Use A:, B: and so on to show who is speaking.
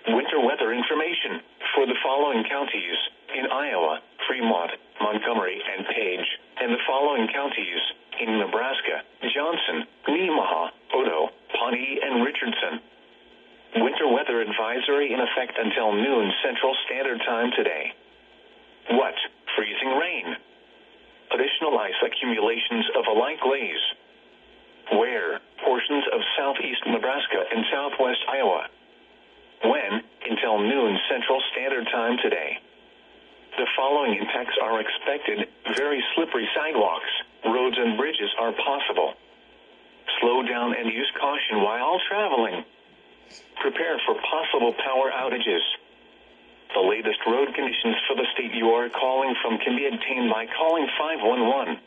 A: Winter weather information for the following counties in Iowa: Fremont, Montgomery, and Page, and the following counties in Nebraska: Johnson, Nemaha, Odo, Pawnee, and Richardson. Winter weather advisory in effect until noon Central Standard Time today. What? Freezing rain. Additional ice accumulations of a light glaze. Where? Portions of southeast Nebraska and southwest Iowa. When? Until noon Central Standard Time today. The following impacts are expected: very slippery sidewalks, roads and bridges are possible. Slow down and use caution while traveling. Prepare for possible power outages. The latest road conditions for the state you are calling from can be obtained by calling 511.